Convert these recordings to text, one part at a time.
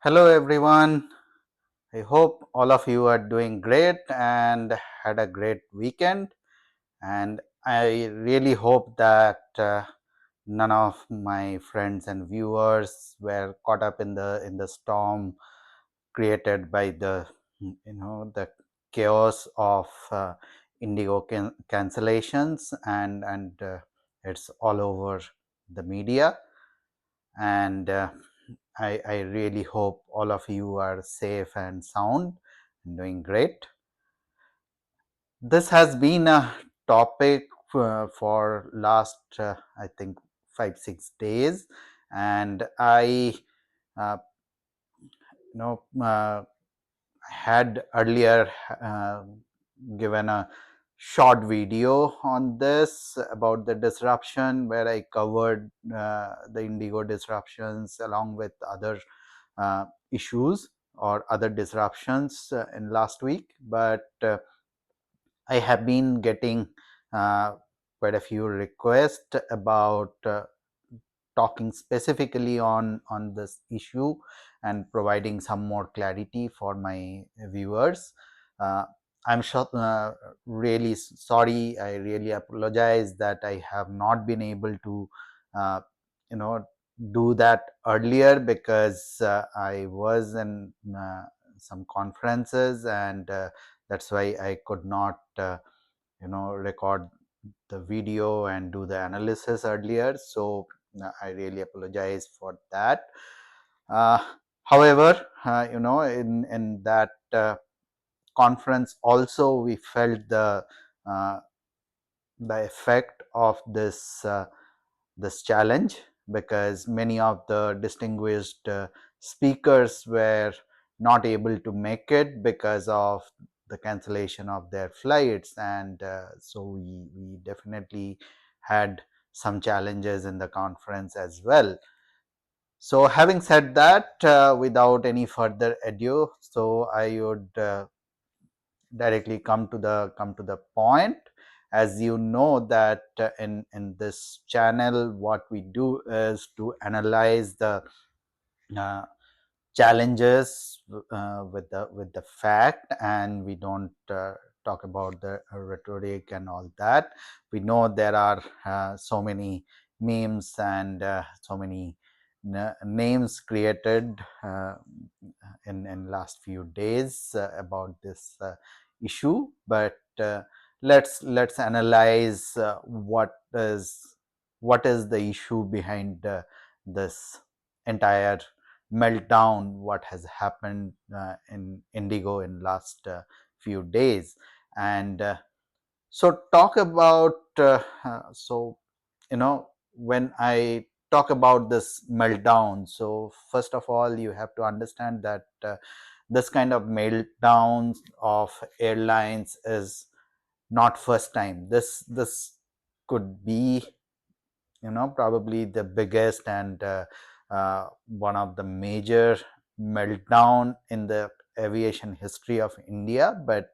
Hello everyone. I hope all of you are doing great and had a great weekend. And I really hope that none of my friends and viewers were caught up in the storm created by the chaos of IndiGo cancellations and it's all over the media. And I really hope all of you are safe and sound and doing great. This has been a topic for last I think 5 6 days, and I uh, you know had earlier uh, given a short video on this about the disruption where I covered the Indigo disruptions along with other issues or other disruptions in last week. But I have been getting uh, quite a few requests about talking specifically on this issue and providing some more clarity for my viewers. uh, I'm sure, really sorry, I really apologize that I have not been able to uh, you know do that earlier because I was in some conferences, and that's why I could not record the video and do the analysis earlier. So I really apologize for that. uh, However, in that conference also we felt uh, the effect of this challenge, because many of the distinguished speakers were not able to make it because of the cancellation of their flights, and so we definitely had some challenges in the conference as well. So having said that, without any further ado, so I would directly come to the point. As you know that in this channel, what we do is to analyze the uh, challenges with the fact, and we don't talk about the rhetoric and all that. We know there are so many memes and so many names created in last few days about this issue, but let's analyze what is the issue behind this entire meltdown what has happened in Indigo in last few days. And so talk about when I talk about this meltdown, so first of all you have to understand that this kind of meltdowns of airlines is not first time. This could be probably the biggest and one of the major meltdown in the aviation history of India. But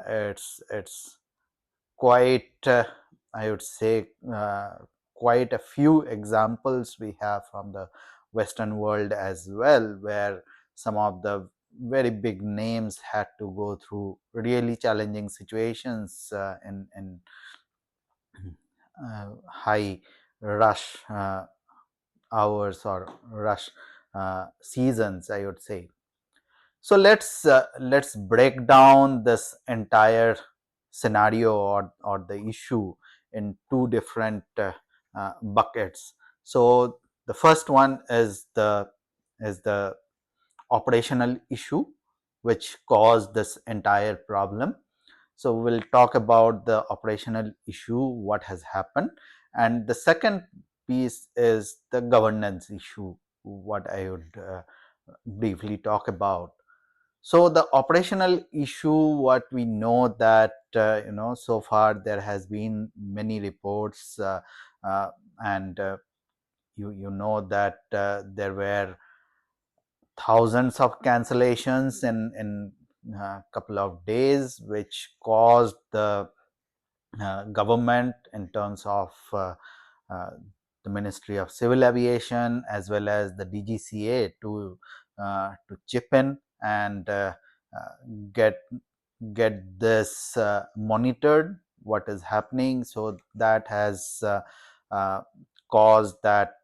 it's quite I would say quite a few examples we have from the Western world as well, where some of the very big names had to go through really challenging situations in high rush hours or rush seasons, I would say. So let's break down this entire scenario or the issue in two different buckets. So the first one is the operational issue which caused this entire problem. So we'll talk about the operational issue, what has happened, and the second piece is the governance issue, what I would briefly talk about. So the operational issue, what we know that so far there has been many reports, and you know that there were thousands of cancellations in a couple of days, which caused the government in terms of uh, the Ministry of Civil Aviation as well as the DGCA to to chip in and uh, get get this monitored, what is happening. So that has uh, caused that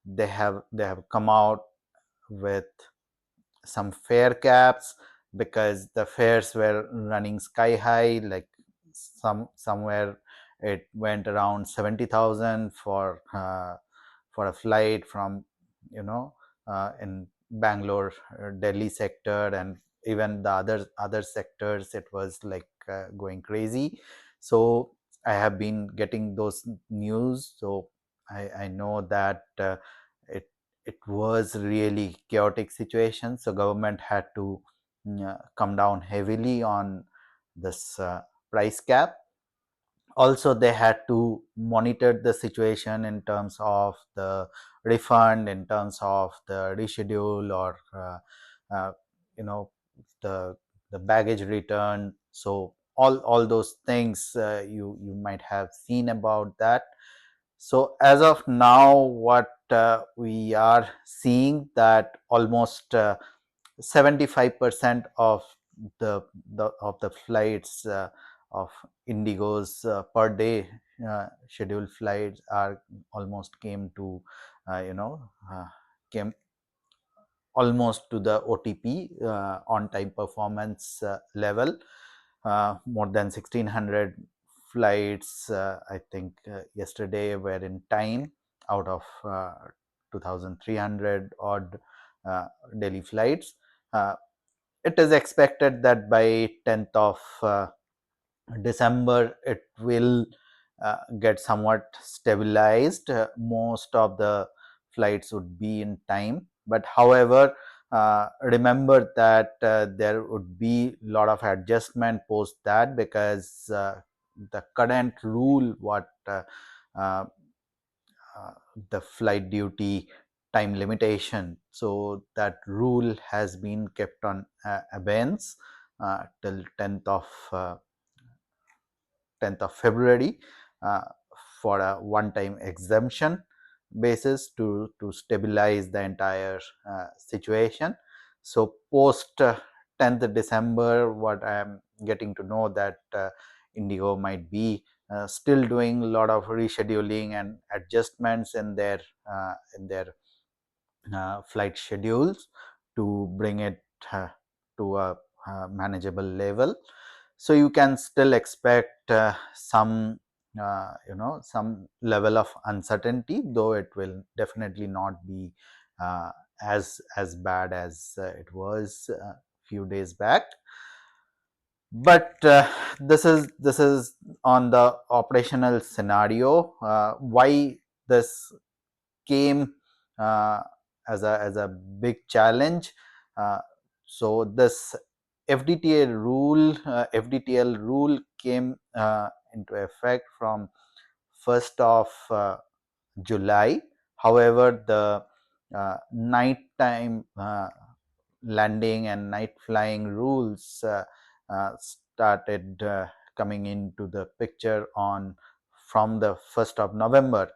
they have come out with some fare caps, because the fares were running sky high, like somewhere it went around 70,000 for a flight from, in Bangalore, Delhi sector, and even the other sectors, it was like going crazy. So I have been getting those news, so I know that it it was really chaotic situation. So government had to come down heavily on this price cap. Also, they had to monitor the situation in terms of the refund, in terms of the reschedule, or uh, you know the the baggage return. So all those things, you might have seen about that. So as of now, what we are seeing, that almost 75% of the flights of IndiGo's per day scheduled flights are almost uh, you know uh, came almost to the OTP, on time performance level. More than 1600 flights, I think, yesterday were in time, out of 2300 odd daily flights. Uh, it is expected that by 10th of December, it will get somewhat stabilized. Most of the flights would be in time, but however, remember that there would be a lot of adjustment post that, because the current rule, what uh, uh, the flight duty time limitation, so that rule has been kept on abeyance till 10th of February, uh, for a one-time exemption basis to stabilize the entire situation. So post 10th December, what I am getting to know, that IndiGo might be still doing a lot of rescheduling and adjustments in their flight schedules, to bring it to a manageable level. So you can still expect some level of uncertainty, though it will definitely not be uh, as bad as it was a few days back. But this is on the operational scenario. Why this came uh, as a big challenge. Uh, so this FDTL rule came into effect from 1st of July. However, the nighttime landing and night flying rules started coming into the picture on from the 1st of November,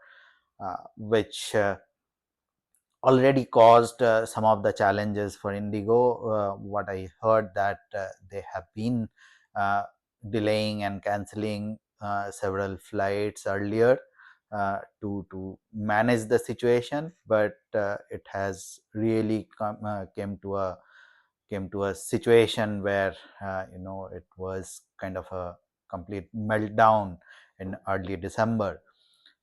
which already caused some of the challenges for IndiGo. What I heard, that they have been uh, delaying and canceling several flights earlier to manage the situation, but it has really came to a situation where it was kind of a complete meltdown in early December.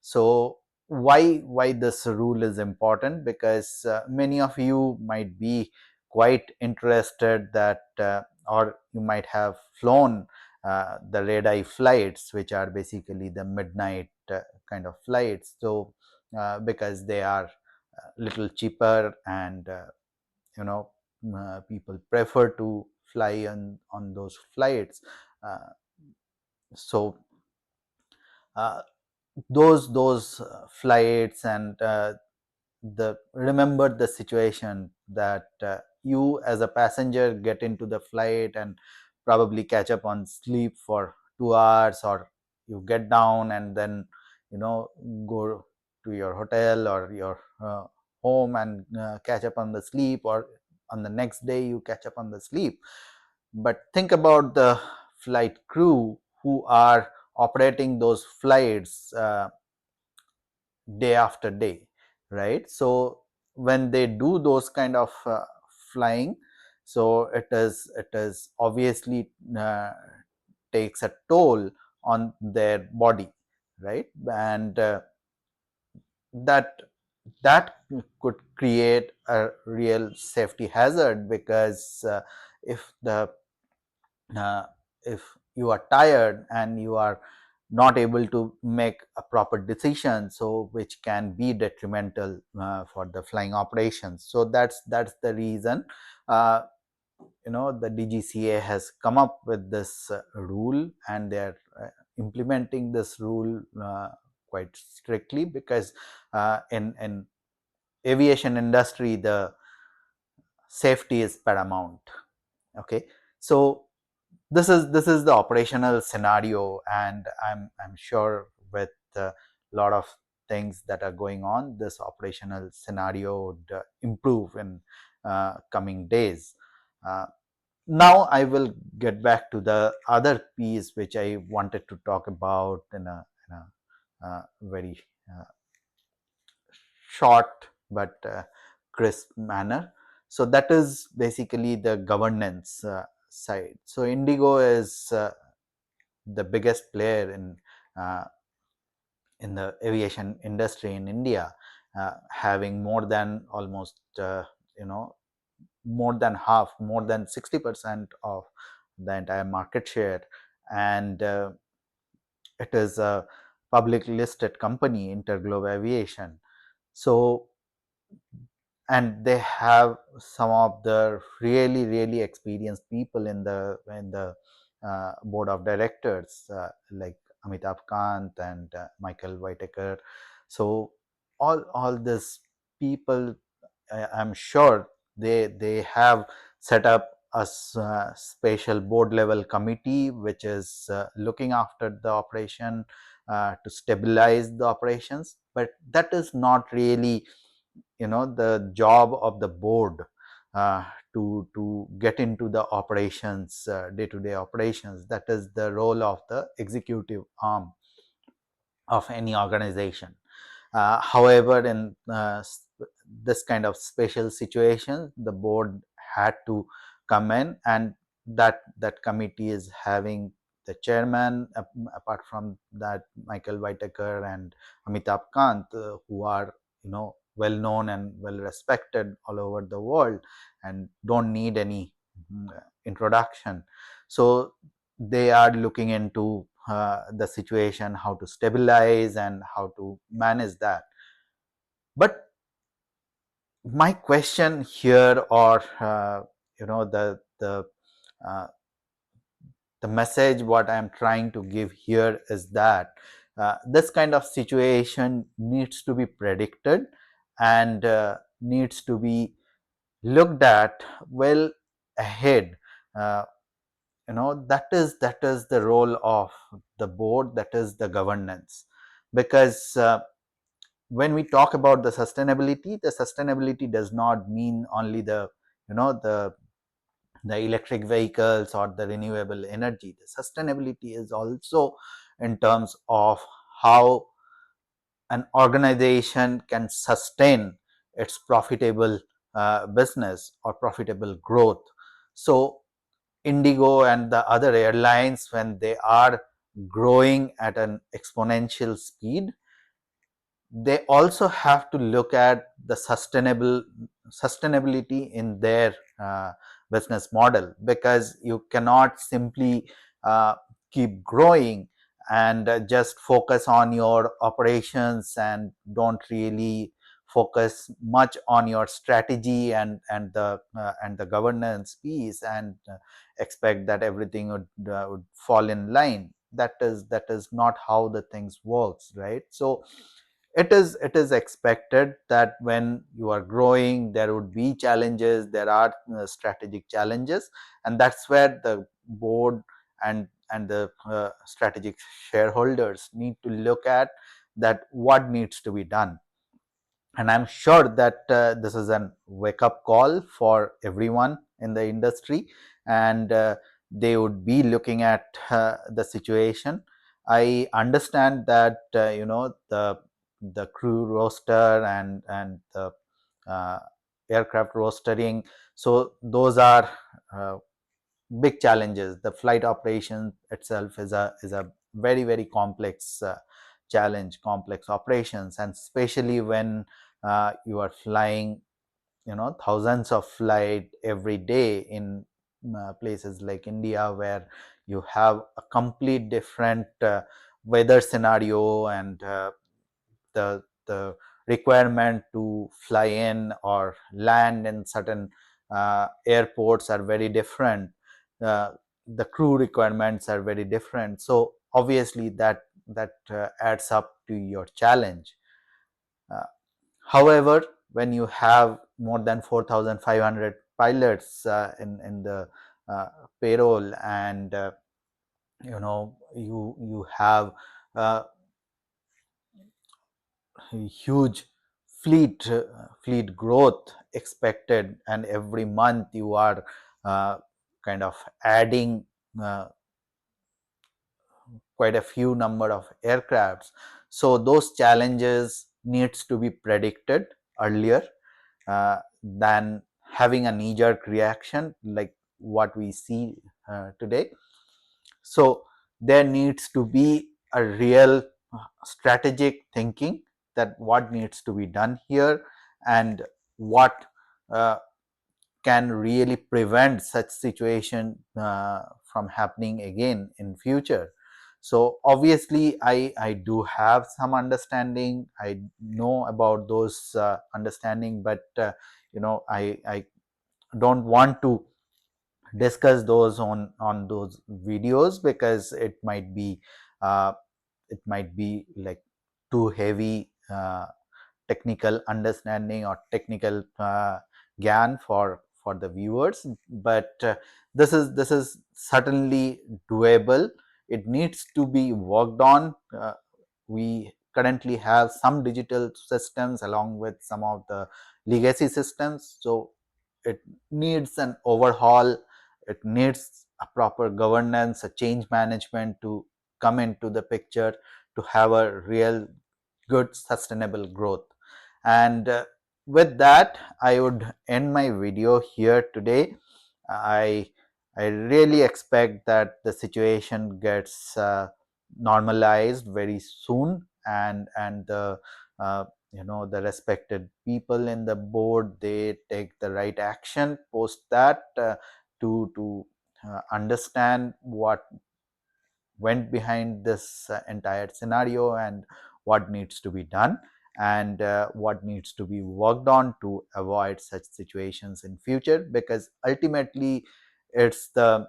So why this rule is important? Because many of you might be quite interested that, or you might have flown the red eye flights, which are basically the midnight kind of flights. So because they are little cheaper, and you know people prefer to fly on those flights. uh, so uh, those flights, and the remember the situation, that you as a passenger get into the flight and probably catch up on sleep for 2 hours, or you get down and then go to your hotel or your home and catch up on the sleep, or on the next day you catch up on the sleep. But think about the flight crew who are operating those flights day after day, right? So when they do those kind of flying, so it is obviously takes a toll on their body, right? And that that could create a real safety hazard, because if the uh, if you are tired and you are not able to make a proper decision, so which can be detrimental for the flying operations. So that's the reason uh, the DGCA has come up with this rule, and they're implementing this rule quite strictly, because in aviation industry the safety is paramount. Okay, so this is the operational scenario, and I'm sure with a lot of things that are going on, this operational scenario would improve in coming days. uh, Now I will get back to the other piece which I wanted to talk about in a very short but crisp manner. So that is basically the governance side. So Indigo is the biggest player uh, in the aviation industry in India, having more than almost more than half, more than 60% of the entire market share, and it is a public listed company, Interglobe Aviation. So and they have some of the really experienced people in the board of directors, like Amitabh Kant and Michael Whitaker. So all these people, I'm sure they have set up a special board level committee which is looking after the operation, to stabilize the operations. But that is not really the job of the board, uh, to get into the operations, day-to-day operations. That is the role of the executive arm of any organization. However, in this kind of special situation, the board had to come in, and that committee is having the chairman, apart from that, Michael Whitaker and Amitabh Kant, who are well known and well respected all over the world and don't need any introduction. So they are looking into the situation, how to stabilize and how to manage that. But my question here, or uh, the message what I'm trying to give here is that this kind of situation needs to be predicted, and needs to be looked at well ahead. uh, that is the role of the board, that is the governance. Because when we talk about the sustainability does not mean only the electric vehicles or the renewable energy. The sustainability is also in terms of how an organization can sustain its profitable business or profitable growth. So Indigo and the other airlines, when they are growing at an exponential speed, they also have to look at the sustainability in their business model, because you cannot simply uh, keep growing and just focus on your operations and don't really focus much on your strategy and the governance piece, and expect that everything would fall in line. That is not how the things works, right? So it is expected that when you are growing, there would be challenges, there are strategic challenges, and that's where the board and the strategic shareholders need to look at that what needs to be done. And I'm sure that this is an wake up call for everyone in the industry, and they would be looking at the situation. I understand that the crew roster and the uh, aircraft rostering, so those are uh, big challenges. The flight operation itself is a very complex challenge, complex operations, and especially when you are flying thousands of flight every day in places like India, where you have a complete different weather scenario, and the requirement to fly in or land in certain airports are very different. uh, the crew requirements are very different, so obviously that adds up to your challenge. uh, However, when you have more than 4,500 pilots in the uh, payroll, and you have uh, huge fleet growth expected, and every month you are kind of adding uh, quite a few number of aircrafts. So those challenges needs to be predicted earlier than having a knee jerk reaction like what we see today. So there needs to be a real strategic thinking that what needs to be done here, and what uh, can really prevent such situation from happening again in future. So obviously I do have some understanding, I know about those understanding, but I don't want to discuss those on those videos, because uh, it might be like too heavy technical understanding or technical gyan for the viewers. But this is certainly doable. It needs to be worked on. We currently have some digital systems along with some of the legacy systems, so it needs an overhaul. It needs a proper governance, a change management to come into the picture to have a real good sustainable growth. And with that, I would end my video here today. I i really expect that the situation gets normalized very soon, and the respected people in the board, they take the right action post that, to understand what went behind this entire scenario, and what needs to be done, and what needs to be worked on to avoid such situations in future, because ultimately it's the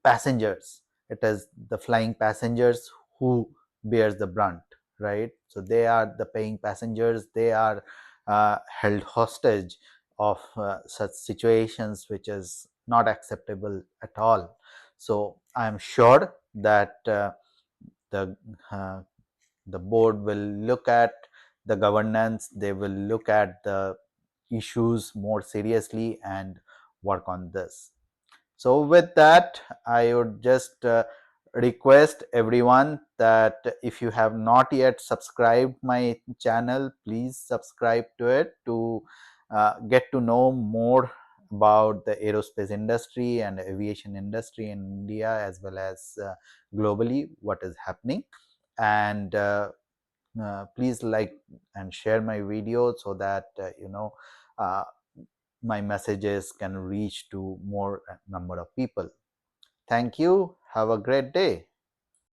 passengers, it is the flying passengers who bears the brunt, right? So they are the paying passengers, they are held hostage of such situations, which is not acceptable at all. So I am sure that the uh, the board will look at the governance, they will look at the issues more seriously and work on this. So with that, I would just request everyone that if you have not yet subscribed my channel, please subscribe to it to get to know more about the aerospace industry and aviation industry in India, as well as globally what is happening. And please like and share my video, so that uh, my messages can reach to more number of people. Thank you. Have a great day.